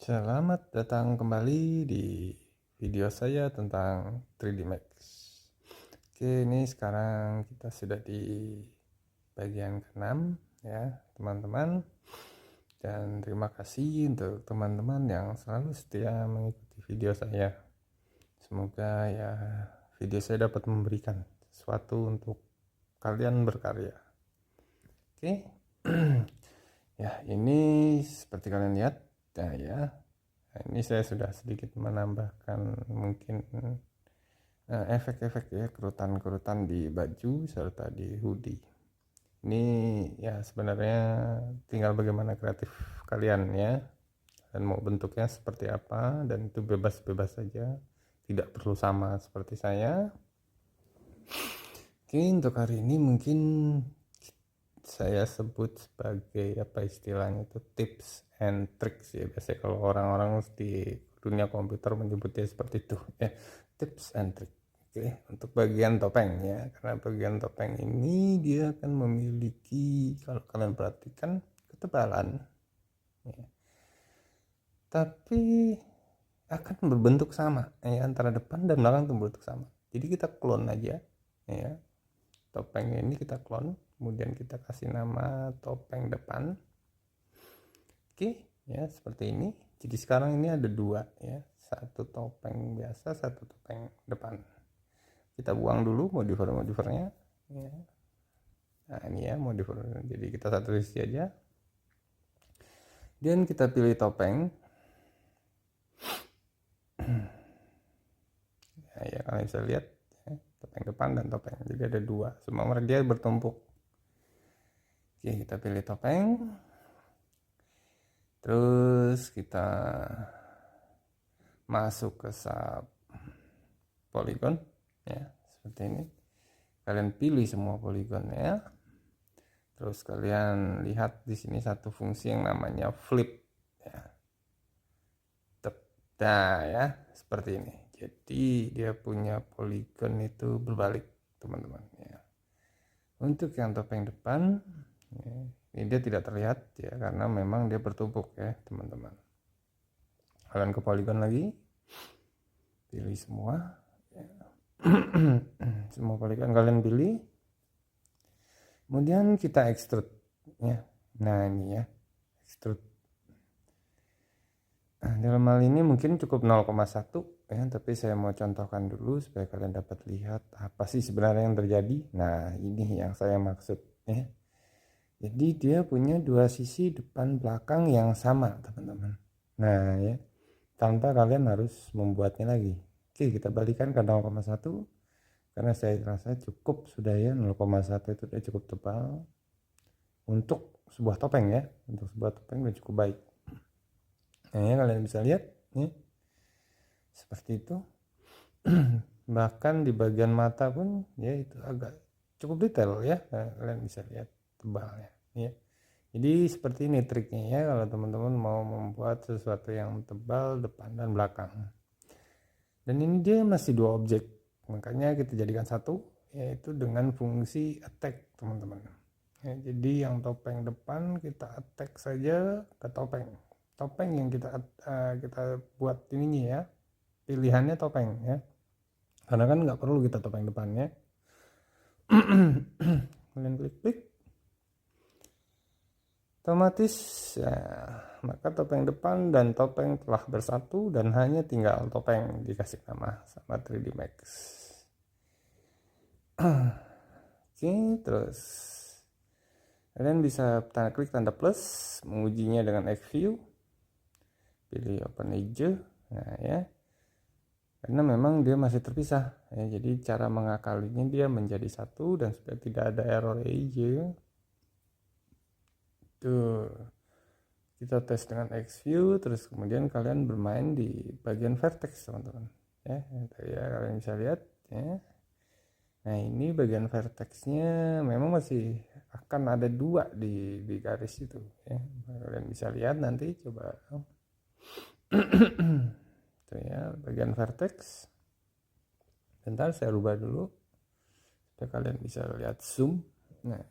Selamat datang kembali di video saya tentang 3D Max. Oke, ini sekarang kita sudah di bagian ke-6 ya, teman-teman. Dan terima kasih untuk teman-teman yang selalu setia mengikuti video saya. Semoga ya video saya dapat memberikan sesuatu untuk kalian berkarya. Oke. Ya, ini seperti kalian lihat ya. Nah, ini saya sudah sedikit menambahkan mungkin efek-efek ya, kerutan-kerutan di baju serta di hoodie. Ini ya sebenarnya tinggal bagaimana kreatif kalian ya, dan mau bentuknya seperti apa, dan itu bebas-bebas saja, tidak perlu sama seperti saya. Oke, untuk hari ini mungkin saya sebut sebagai apa istilahnya itu tips and tricks ya, biasanya kalau orang-orang di dunia komputer menyebutnya seperti itu ya, tips and trick. Oke, untuk bagian topeng ya, karena bagian topeng ini dia akan memiliki, kalau kalian perhatikan, ketebalan ya, tapi akan berbentuk sama ya, antara depan dan belakang itu berbentuk sama. Jadi kita clone aja ya, topeng ini kita clone, kemudian kita kasih nama topeng depan. Oke ya, seperti ini. Jadi sekarang ini ada dua ya, satu topeng biasa, satu topeng depan. Kita buang dulu modifier-modifiernya ya. Nah ini ya modifier, jadi kita satu sisi aja, dan kita pilih topeng. Nah, ya kalian bisa lihat ya, topeng depan dan topeng, jadi ada dua, semua dia bertumpuk. Oke, kita pilih topeng, terus kita masuk ke sub polygon ya, seperti ini. Kalian pilih semua poligonnya, terus kalian lihat di sini satu fungsi yang namanya flip ya. Nah ya, seperti ini. Jadi dia punya poligon itu berbalik, teman-teman ya. Untuk yang topeng depan ya, ini dia tidak terlihat ya, karena memang dia bertumpuk ya, teman-teman. Kalian ke poligon lagi, pilih semua ya. Semua poligon kalian pilih, kemudian kita extrude ya. Nah ini ya, extrude. Nah, dalam hal ini mungkin cukup 0,1 ya, tapi saya mau contohkan dulu supaya kalian dapat lihat apa sih sebenarnya yang terjadi. Nah ini yang saya maksud ya. Jadi dia punya dua sisi depan belakang yang sama, teman-teman. Nah ya, tanpa kalian harus membuatnya lagi. Oke, kita balikan ke 0,1 karena saya rasa cukup sudah ya, 0,1 itu sudah cukup tebal untuk sebuah topeng ya, untuk sebuah topeng sudah cukup baik. Nah ya, kalian bisa lihat ya, seperti itu. Bahkan di bagian mata pun ya itu agak cukup detail ya, nah, kalian bisa lihat tebalnya ya. Jadi seperti ini triknya ya, kalau teman-teman mau membuat sesuatu yang tebal depan dan belakang. Dan ini dia masih dua objek, makanya kita jadikan satu, yaitu dengan fungsi attack, teman-teman ya. Jadi yang topeng depan kita attack saja ke topeng yang kita buat ininya ya, pilihannya topeng ya, karena kan nggak perlu kita topeng depannya. Kalian klik otomatis ya, maka topeng depan dan topeng telah bersatu dan hanya tinggal topeng dikasih nama sama 3D Max. Oke, terus kalian bisa klik tanda plus, mengujinya dengan Xview, pilih open edge. Nah ya, karena memang dia masih terpisah ya, jadi cara mengakalinya dia menjadi satu dan supaya tidak ada error edge tuh, kita tes dengan Xview, terus kemudian kalian bermain di bagian vertex, teman-teman ya. Kalian bisa lihat ya. Nah ini bagian vertexnya memang masih akan ada dua di garis itu ya, kalian bisa lihat nanti, coba. Tuh ya, bagian vertex. Bentar saya rubah dulu supaya kalian bisa lihat zoom. Nah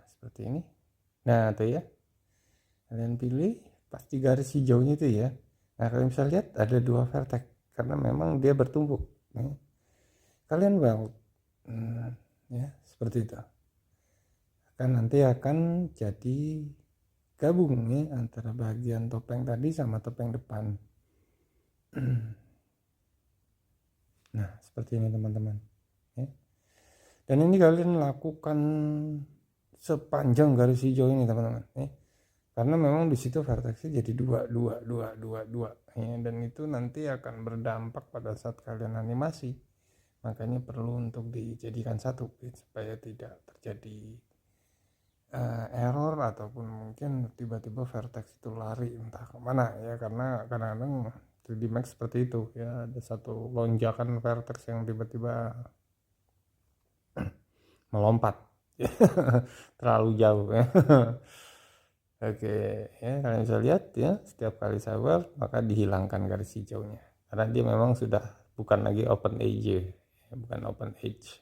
seperti ini. Nah tuh ya, kalian pilih pasti garis hijaunya itu ya. Nah kalian bisa lihat ada 2 vertex karena memang dia bertumpuk ya. Kalian weld ya seperti itu, nanti akan jadi gabung ya antara bagian topeng tadi sama topeng depan. Nah seperti ini teman-teman ya. Dan ini kalian lakukan sepanjang garis hijau ini teman-teman ya. Karena memang di situ vertexnya jadi dua ya, dan itu nanti akan berdampak pada saat kalian animasi. Makanya perlu untuk dijadikan satu ya, supaya tidak terjadi error ataupun mungkin tiba-tiba vertex itu lari entah kemana ya, karena kadang-kadang 3D Max seperti itu ya, ada satu lonjakan vertex yang tiba-tiba melompat terlalu jauh ya. Oke ya, kalian bisa lihat ya, setiap kali saya weld maka dihilangkan garis hijaunya karena dia memang sudah bukan lagi open edge ya, bukan open edge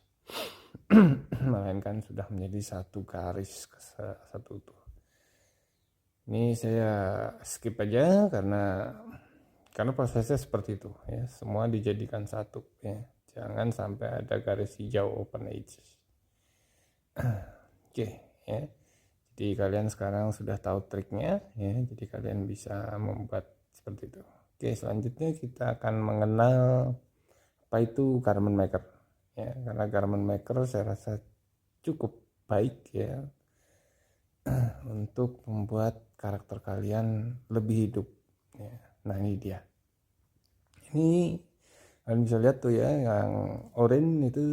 melainkan sudah menjadi satu garis satu utuh. Ini saya skip aja karena prosesnya seperti itu ya, semua dijadikan satu ya, jangan sampai ada garis hijau open edge. Oke ya, jadi kalian sekarang sudah tahu triknya ya, jadi kalian bisa membuat seperti itu. Oke, selanjutnya kita akan mengenal apa itu garment maker ya, karena garment maker saya rasa cukup baik ya untuk membuat karakter kalian lebih hidup ya. Nah ini dia, ini kalian bisa lihat tuh ya, yang orange itu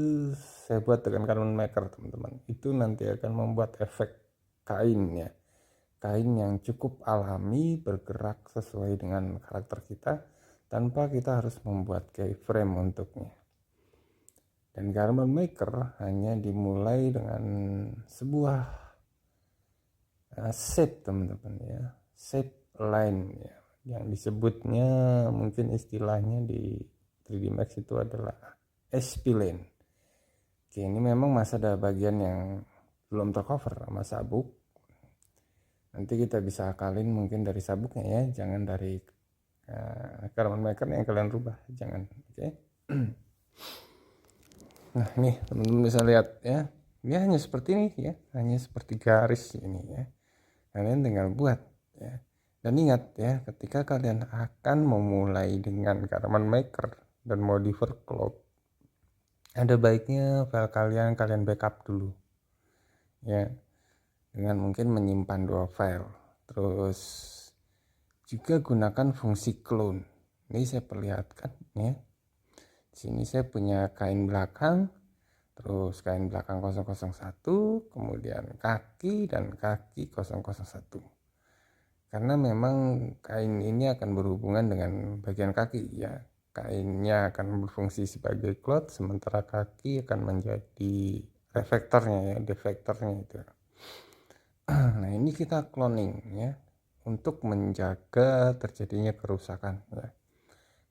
saya buat dengan garment maker teman-teman. Itu nanti akan membuat efek kain ya, kain yang cukup alami bergerak sesuai dengan karakter kita tanpa kita harus membuat keyframe untuknya. Dan garment maker hanya dimulai dengan sebuah shape teman-teman ya, shape line ya, yang disebutnya mungkin istilahnya di 3D Max itu adalah S-spline. Oke, ini memang masih ada bagian yang belum tercover sama sabuk. Nanti kita bisa akalin mungkin dari sabuknya ya, jangan dari garment maker yang kalian rubah, jangan. Oke. Nah nih teman-teman bisa lihat ya, ini hanya seperti ini ya, hanya seperti garis ini ya. Kalian tinggal buat ya. Dan ingat ya, ketika kalian akan memulai dengan garment maker dan modifier cloth, ada baiknya file kalian backup dulu ya, dengan mungkin menyimpan 2 file. Terus juga gunakan fungsi clone. Ini saya perlihatkan ya. Di sini saya punya kain belakang, terus kain belakang 001, kemudian kaki dan kaki 001. Karena memang kain ini akan berhubungan dengan bagian kaki ya. Kainnya akan berfungsi sebagai cloth, sementara kaki akan menjadi reflektornya ya, defektornya itu. Nah ini kita cloning ya, untuk menjaga terjadinya kerusakan ya.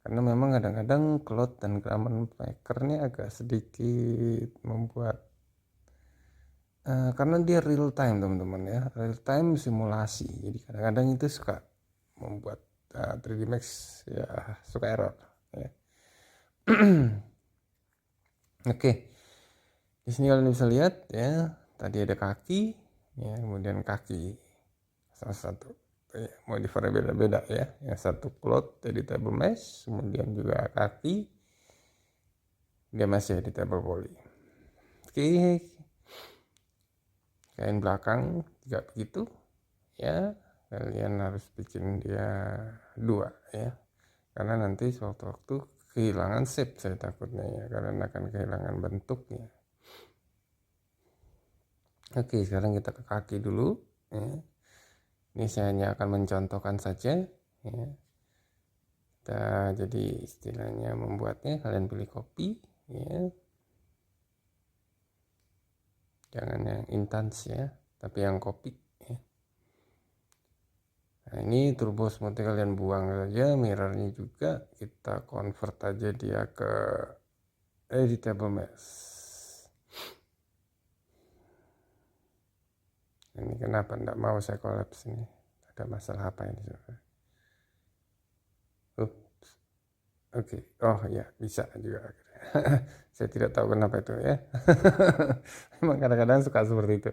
Karena memang kadang-kadang cloth dan garment maker ini agak sedikit membuat karena dia real time teman-teman ya, real time simulasi, jadi kadang-kadang itu suka membuat 3D Max ya suka error ya. Oke, di sini kalian bisa lihat ya, tadi ada kaki ya, kemudian kaki salah satu ya, modifiernya beda-beda ya, yang satu cloth editable mesh, kemudian juga kaki dia masih editable poly. Oke, kain belakang juga begitu ya, kalian harus bikin dia 2 ya, karena nanti suatu waktu kehilangan shape saya takutnya ya, kalian akan kehilangan bentuknya. Oke, sekarang kita ke kaki dulu ya. Ini saya hanya akan mencontohkan saja ya. Kita jadi istilahnya membuatnya, kalian pilih copy ya, jangan yang intens ya, tapi yang copy ya. Nah ini turbo smooth kalian buang saja, mirrornya juga kita convert aja dia ke editable mesh. Ini kenapa enggak mau saya collapse ini, ada masalah apa ini? Oke. Oh ya, bisa juga. Saya tidak tahu kenapa itu ya. Memang kadang-kadang suka seperti itu.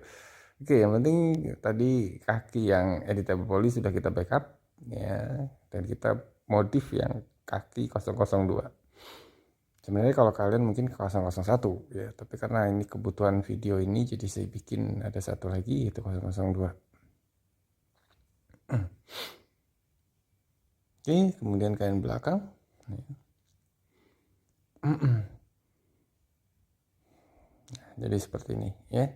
Oke, yang penting tadi kaki yang editable poly sudah kita backup ya, dan kita modif yang kaki 002. Sebenarnya kalau kalian mungkin ke 001 ya, tapi karena ini kebutuhan video ini jadi saya bikin ada satu lagi yaitu 002. Oke, kemudian kain belakang. Jadi seperti ini ya.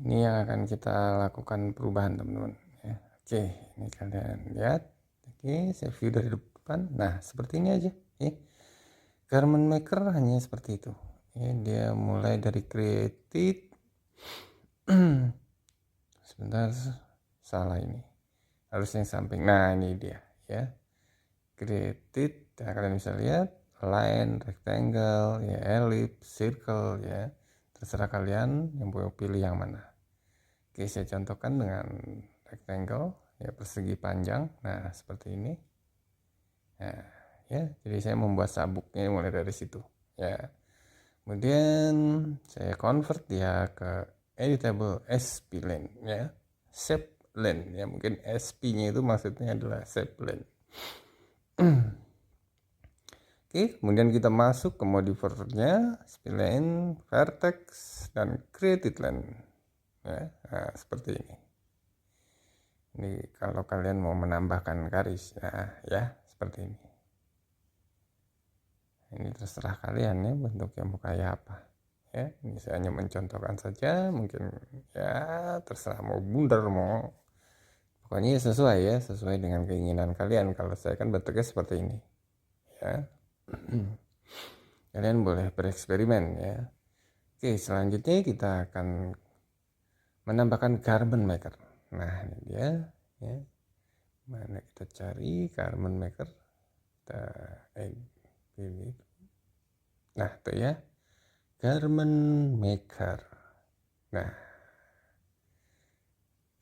Ini yang akan kita lakukan perubahan teman-teman ya. Oke, ini kalian lihat. Oke, saya view dari depan. Nah, seperti ini aja ya. Garment maker hanya seperti itu ya, dia mulai dari created. Sebentar, salah ini, harusnya samping. Nah, ini dia ya, created. Nah, kalian bisa lihat line, rectangle ya, ellipse, circle ya, terserah kalian yang mau pilih yang mana. Oke, saya contohkan dengan rectangle ya, persegi panjang. Nah, seperti ini. Nah, ya, jadi saya membuat sabuknya mulai dari situ ya. Kemudian saya convert dia ke editable spline ya, shape line ya, mungkin SP-nya itu maksudnya adalah shape line. Oke, kemudian kita masuk ke modifier-nya, spline, vertex, dan created line ya. Nah, seperti ini. Ini kalau kalian mau menambahkan garis, nah ya seperti ini. Ini terserah kalian ya bentuknya mau kayak apa ya. Ini saya hanya mencontohkan saja, mungkin ya terserah mau bundar mau, pokoknya sesuai dengan keinginan kalian. Kalau saya kan bentuknya seperti ini ya. Kalian boleh bereksperimen ya. Oke, selanjutnya kita akan menambahkan garment maker. Nah, ini dia ya. Mana kita cari garment maker? Kita ini. Nah, itu ya. Garment maker. Nah.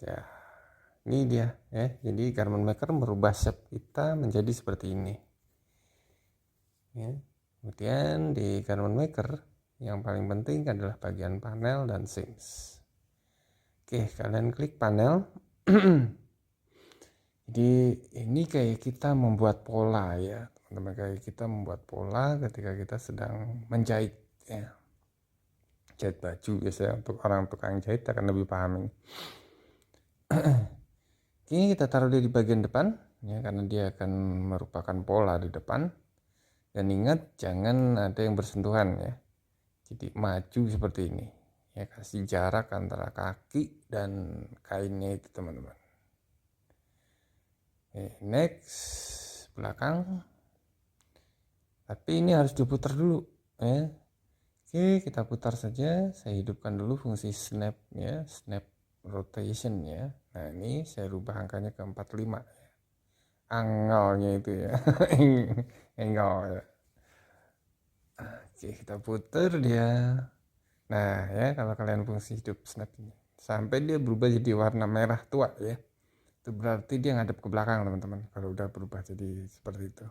Ya. Ini dia ya. Jadi garment maker merubah shape kita menjadi seperti ini. Ya. Kemudian di garment maker yang paling penting adalah bagian panel dan seams. Oke, kalian klik panel. Jadi ini kayak kita membuat pola ya, teman-teman, kayak kita membuat pola ketika kita sedang menjahit ya. Jahit baju biasanya untuk orang tukang jahit akan lebih paham ini. Oke, kita taruh dia di bagian depan ya, karena dia akan merupakan pola di depan. Dan ingat jangan ada yang bersentuhan ya. Jadi maju seperti ini. Ya, kasih jarak antara kaki dan kainnya itu teman-teman. Oke, next, belakang. Tapi ini harus diputar dulu ya. Oke, kita putar saja. Saya hidupkan dulu fungsi snap ya, snap rotation ya. Nah, ini saya rubah angkanya ke 45 ya. Angelnya itu ya. Angle ya. Oke, kita putar dia. Nah, ya, kalau kalian fungsi hidup snap ini sampai dia berubah jadi warna merah tua ya. Itu berarti dia ngadep ke belakang, teman-teman. Kalau udah berubah jadi seperti itu.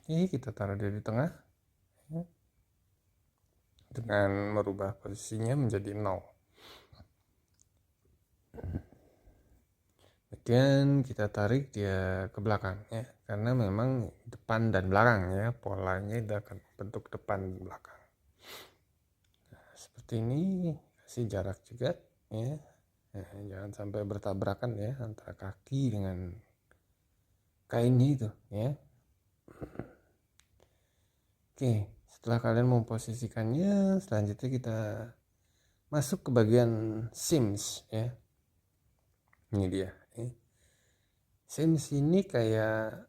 Oke, kita taruh dia di tengah ya, dengan merubah posisinya menjadi 0. Kemudian kita tarik dia ke belakang ya, karena memang depan dan belakang ya, polanya itu akan bentuk depan dan belakang. Nah, seperti ini, kasih jarak juga ya. Nah, jangan sampai bertabrakan ya antara kaki dengan kainnya itu ya. Oke, setelah kalian memposisikannya, selanjutnya kita masuk ke bagian seams ya. Ini dia ya. Seams ini kayak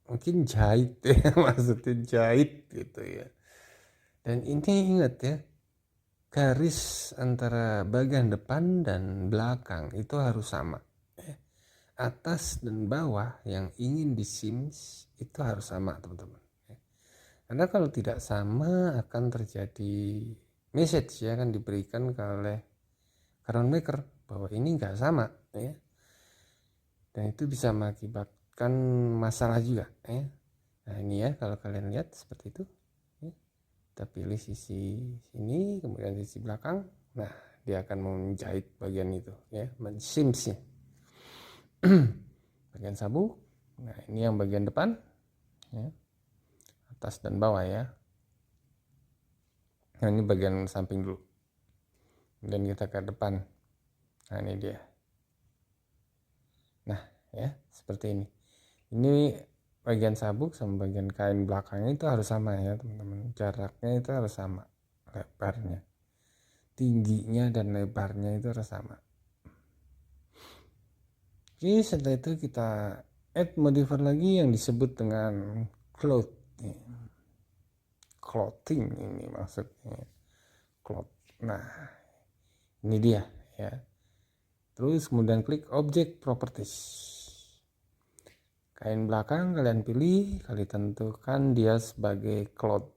mungkin jahit ya, maksudnya jahit gitu ya. Dan ini ingat ya, garis antara bagian depan dan belakang itu harus sama ya. Atas dan bawah yang ingin di seams itu harus sama teman-teman ya. Karena kalau tidak sama akan terjadi message ya, kan diberikan oleh garment maker bahwa ini nggak sama ya, dan itu bisa mengakibatkan masalah juga ya. Nah ini ya, kalau kalian lihat seperti itu ya. Kita pilih sisi sini, kemudian sisi belakang. Nah dia akan menjahit bagian itu ya, simsnya bagian sabuk. Nah ini yang bagian depan ya, atas dan bawah ya. Nah ini bagian samping dulu, dan kita ke depan. Nah ini dia. Nah ya, seperti ini. Ini bagian sabuk sama bagian kain belakangnya itu harus sama ya teman-teman. Jaraknya itu harus sama, lebarnya, tingginya dan lebarnya itu harus sama. Oke, setelah itu kita add modifier lagi yang disebut dengan clothing ini maksudnya cloth. Nah ini dia ya. Terus kemudian klik object properties, kain belakang kalian pilih, kalian tentukan dia sebagai cloth.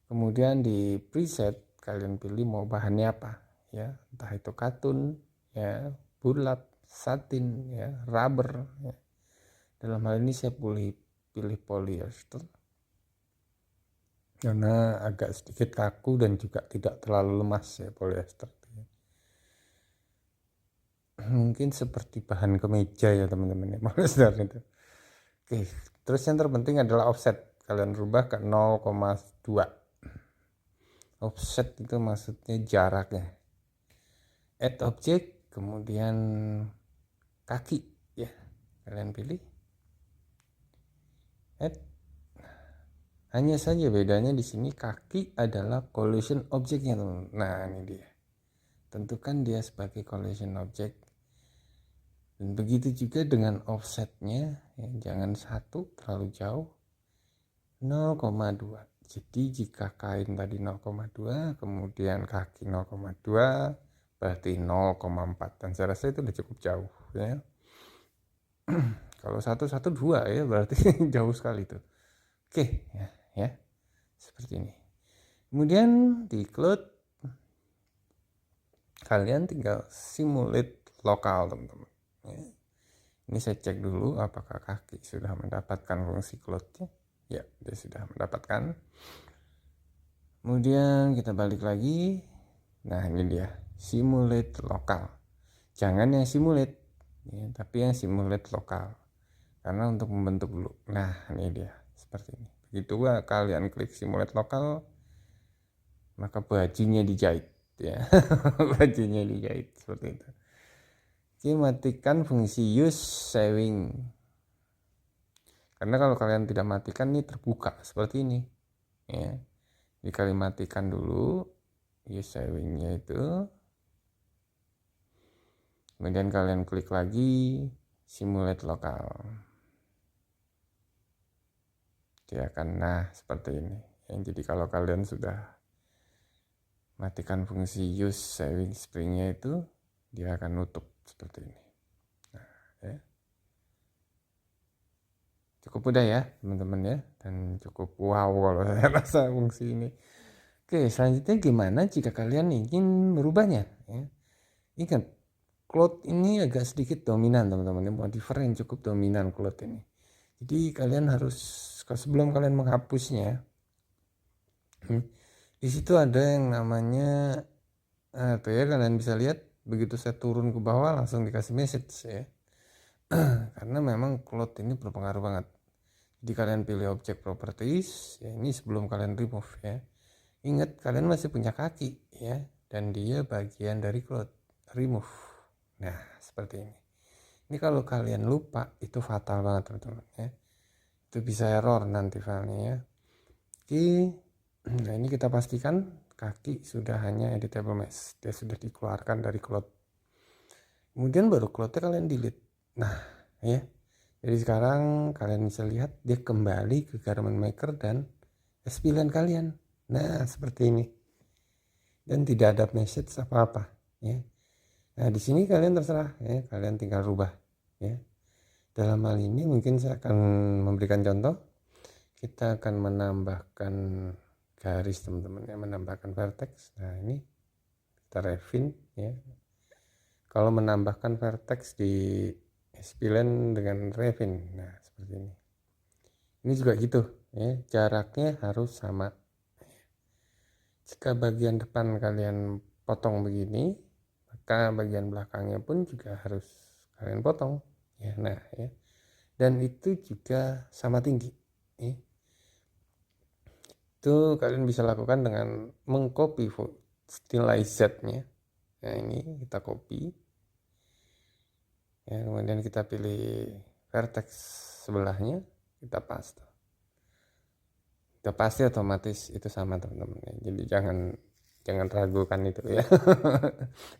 Kemudian di preset kalian pilih mau bahannya apa ya, entah itu katun ya, bulat, satin ya, rubber ya. Dalam hal ini saya pilih polyester karena agak sedikit kaku dan juga tidak terlalu lemas ya polyester. Mungkin seperti bahan kemeja ya teman-teman ya, polyester itu. Oke, terus yang terpenting adalah offset. Kalian rubah ke 0,2. Offset itu maksudnya jaraknya. Add object, kemudian kaki ya, kalian pilih add. Hanya saja bedanya di sini kaki adalah collision objectnya teman. Nah ini dia, tentukan dia sebagai collision object. Dan begitu juga dengan offsetnya ya, jangan satu terlalu jauh, 0,2. Jadi jika kain tadi 0,2 kemudian kaki 0,2 berarti 0,4, dan saya rasa itu udah cukup jauh ya. Kalau 1, 1, 2 ya berarti jauh sekali tuh. Oke ya, seperti ini. Kemudian di cloth kalian tinggal simulate lokal teman-teman ya. Ini saya cek dulu apakah kaki sudah mendapatkan fungsi clothnya. Ya, dia sudah mendapatkan. Kemudian kita balik lagi. Nah ini dia, simulate lokal. Jangan yang simulate ya, tapi yang simulate lokal, karena untuk membentuk dulu. Nah ini dia, seperti ini. Begitu kalian klik simulate lokal, maka bajunya dijahit ya. Bajunya dijahit seperti itu. Oke, matikan fungsi use sewing, karena kalau kalian tidak matikan ini terbuka seperti ini ya. Jadi kalian matikan dulu use sewingnya itu, kemudian kalian klik lagi simulate lokal. Dia akan seperti ini ya. Jadi kalau kalian sudah matikan fungsi use sewing springnya itu, dia akan nutup seperti ini. Nah, ya. Cukup mudah ya teman-teman ya, dan cukup wow kalau saya rasa fungsi ini. Oke, selanjutnya gimana jika kalian ingin merubahnya ya. Ingat, cloth ini agak sedikit dominan teman-teman, modifier yang cukup dominan cloth ini. Jadi kalian harus, sebelum kalian menghapusnya, di situ ada yang namanya tuh ya, kalian bisa lihat begitu saya turun ke bawah langsung dikasih message ya. Karena memang cloth ini berpengaruh banget. Jadi kalian pilih object properties ya, ini sebelum kalian remove ya. Ingat kalian masih punya kaki ya, dan dia bagian dari cloth, remove. Nah seperti ini. Ini kalau kalian lupa itu fatal banget teman-teman ya. Itu bisa error nanti filenya ya. Oke, nah ini kita pastikan kaki sudah hanya editable mesh, dia sudah dikeluarkan dari cloth. Kemudian baru clothnya kalian delete. Nah ya, jadi sekarang kalian bisa lihat dia kembali ke garment maker dan S9 kalian. Nah seperti ini, dan tidak ada message apa-apa ya. Nah di sini kalian terserah ya, kalian tinggal rubah ya. Dalam hal ini mungkin saya akan memberikan contoh. Kita akan menambahkan garis teman-teman yang menambahkan vertex. Nah ini kita refine ya. Kalau menambahkan vertex di spline dengan refine, nah seperti ini. Ini juga gitu ya, jaraknya harus sama. Jika bagian depan kalian potong begini, maka bagian belakangnya pun juga harus kalian potong ya. Nah ya, dan itu juga sama tinggi ya. Itu kalian bisa lakukan dengan mengcopy nilai z-nya. Nah ini kita copy ya, kemudian kita pilih vertex sebelahnya, kita paste. Kita paste otomatis itu sama teman-teman ya. Jadi jangan ragukan itu ya.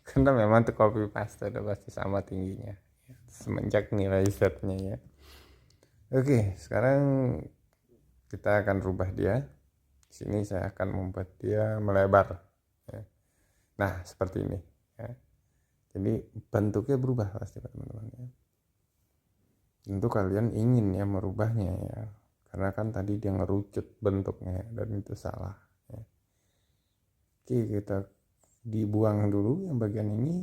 Karena memang untuk copy paste udah pasti sama tingginya ya, semenjak nilai z-nya ya. Oke, sekarang kita akan rubah dia. Di sini saya akan membuat dia melebar ya. Nah seperti ini ya. Jadi bentuknya berubah pasti teman-teman ya. Tentu kalian ingin ya merubahnya ya, karena kan tadi dia ngerucut bentuknya dan itu salah ya. Oke, kita dibuang dulu yang bagian ini.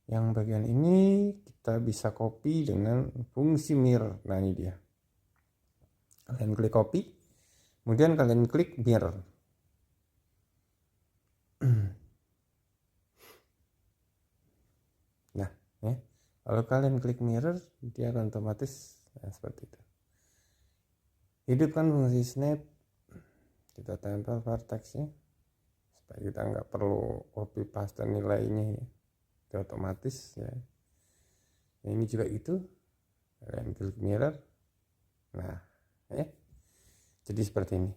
Yang bagian ini kita bisa copy dengan fungsi mirror. Nah ini dia, kalian klik copy, kemudian kalian klik mirror. Nah ya, kalau kalian klik mirror dia akan otomatis ya, seperti itu. Hidupkan fungsi snap, kita tempel vertexnya supaya kita nggak perlu copy paste nilainya ya, itu otomatis ya. Nah, ini juga itu, kalian klik mirror. Nah ya, jadi seperti ini.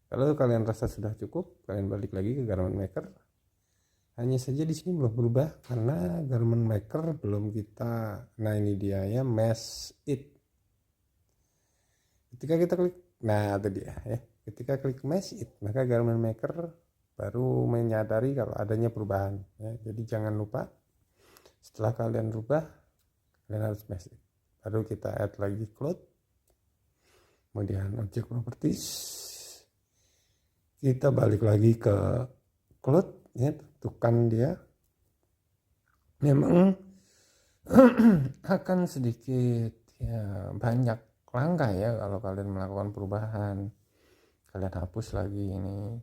Kalau kalian rasa sudah cukup, kalian balik lagi ke Garment Maker. Hanya saja di sini belum berubah karena Garment Maker belum kita. Nah ini dia ya, mesh it. Ketika kita klik, nah itu dia ya. Ketika klik mesh it, maka Garment Maker baru menyadari kalau adanya perubahan ya. Jadi jangan lupa setelah kalian rubah, kalian harus mesh it. Baru kita add lagi cloth, kemudian object properties, kita balik lagi ke cloth ya, tentukan dia. Memang akan sedikit ya, banyak langkah ya kalau kalian melakukan perubahan. Kalian hapus lagi ini,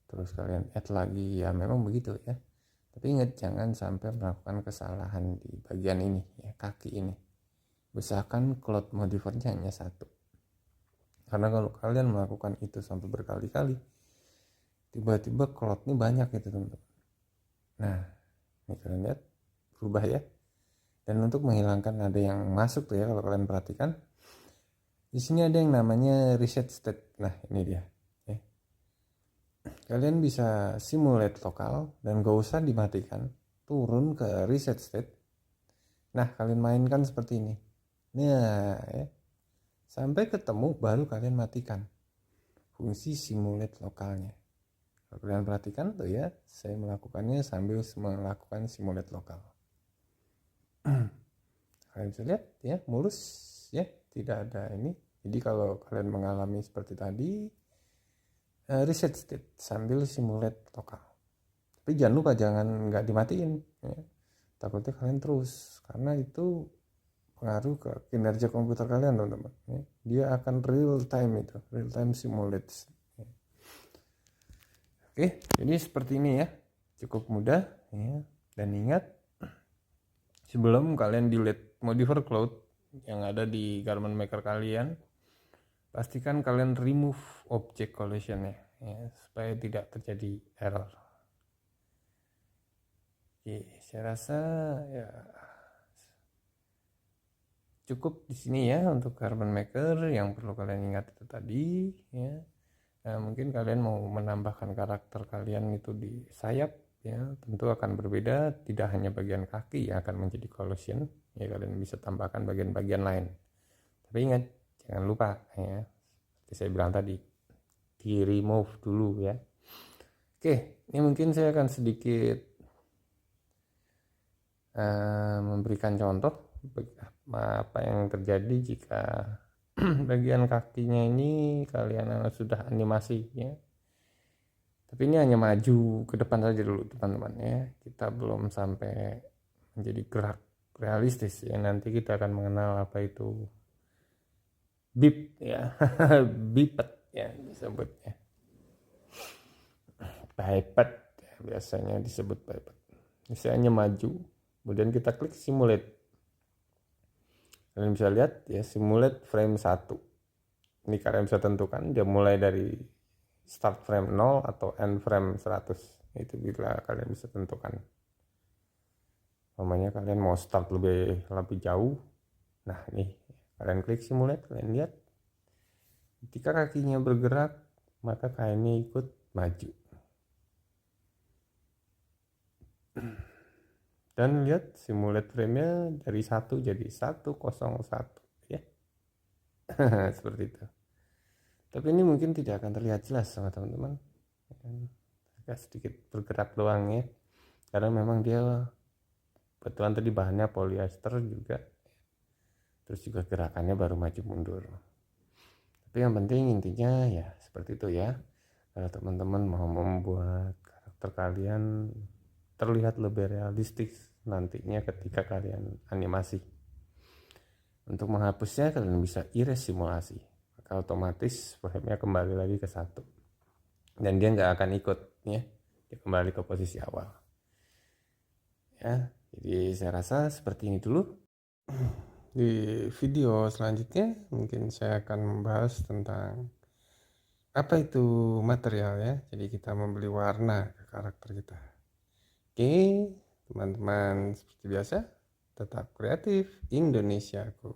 terus kalian add lagi ya, memang begitu ya. Tapi ingat jangan sampai melakukan kesalahan di bagian ini ya, kaki ini. Usahakan cloth modifiernya hanya satu. Karena kalau kalian melakukan itu sampai berkali-kali, tiba-tiba cloth ini banyak gitu teman-teman. Nah ini kalian lihat berubah ya. Dan untuk menghilangkan ada yang masuk tuh ya, kalau kalian perhatikan di sini ada yang namanya reset state. Nah ini dia ya. Kalian bisa simulate lokal dan gak usah dimatikan, turun ke reset state. Nah kalian mainkan seperti ini. Nah ya, sampai ketemu baru kalian matikan fungsi simulate lokalnya. Kalau kalian perhatikan tuh ya, saya melakukannya sambil melakukan simulate lokal. Kalian bisa lihat ya, mulus ya, tidak ada ini. Jadi kalau kalian mengalami seperti tadi, reset state sambil simulate lokal. Tapi jangan lupa jangan nggak dimatiin ya. Takutnya kalian terus, karena itu pengaruh ke kinerja komputer kalian teman-teman ya. Dia akan real time itu, real time simulate ya. Oke, jadi seperti ini ya, cukup mudah ya. Dan ingat, sebelum kalian delete modifier cloth yang ada di Garment Maker kalian, pastikan kalian remove object collision ya, supaya tidak terjadi error. Oke, saya rasa ya cukup di sini ya untuk Garment Maker. Yang perlu kalian ingat itu tadi ya. Nah, mungkin kalian mau menambahkan karakter kalian itu di sayap ya, tentu akan berbeda, tidak hanya bagian kaki yang akan menjadi collision ya, kalian bisa tambahkan bagian-bagian lain. Tapi ingat jangan lupa ya, seperti saya bilang tadi, di remove dulu ya. Oke, ini mungkin saya akan sedikit memberikan contoh apa yang terjadi jika bagian kakinya ini kalian sudah animasi ya, tapi ini hanya maju ke depan saja dulu teman-teman ya, kita belum sampai menjadi gerak realistis ya. Nanti kita akan mengenal apa itu bip ya. Biped ya disebutnya, biped ya, biasanya disebut biped. Misalnya maju, kemudian kita klik simulate. Kalian bisa lihat ya, simulate frame 1. Ini kalian bisa tentukan dia mulai dari start frame 0 atau end frame 100. Itu bila kalian bisa tentukan. Namanya kalian mau start lebih jauh. Nah, nih kalian klik simulate, kalian lihat ketika kakinya bergerak, maka kainnya ikut maju. Dan lihat simulate frame-nya dari 1 jadi 101 ya. Seperti itu. Tapi ini mungkin tidak akan terlihat jelas sama teman-teman. Agak sedikit bergerak doang ya. Karena memang dia kebetulan tadi bahannya polyester juga. Terus juga gerakannya baru maju mundur. Tapi yang penting intinya ya seperti itu ya. Kalau teman-teman mau membuat karakter kalian terlihat lebih realistis nantinya ketika kalian animasi. Untuk menghapusnya kalian bisa erase simulasi. Maka otomatis frame-nya kembali lagi ke 1. Dan dia nggak akan ikut ya. Dia kembali ke posisi awal. Ya, jadi saya rasa seperti ini dulu. Di video selanjutnya mungkin saya akan membahas tentang apa itu material ya. Jadi kita membeli warna ke karakter kita. Oke, teman-teman, seperti biasa tetap kreatif Indonesiaku.